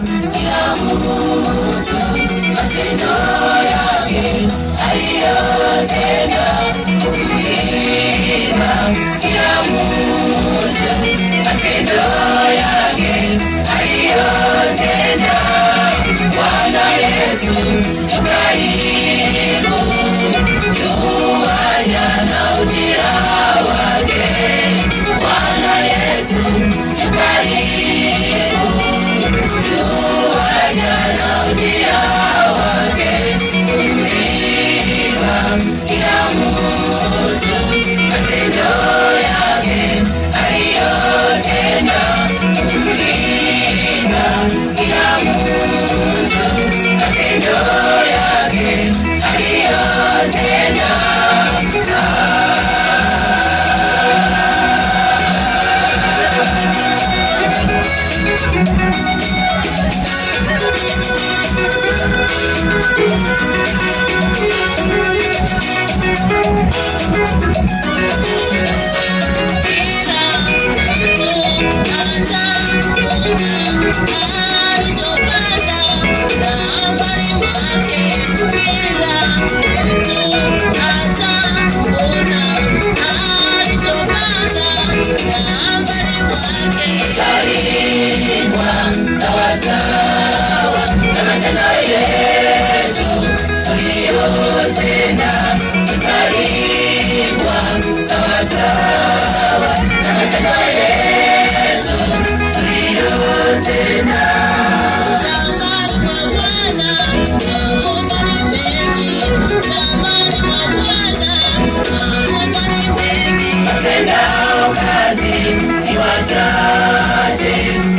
kila mtu matendo yake aliyotenda kulipa, kila mtu matendo yake aliyotenda. Bwana Yesu yu karibu, yuaja na ujira wake. Bwana Yesu yu karibu, yuaja na ujira wake. Kulipa kila mtu matendo yake aliyotenda. Kulipa kila mtu matendo yake aliyotenda.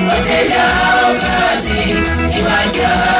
Watendao kazi ni wachache.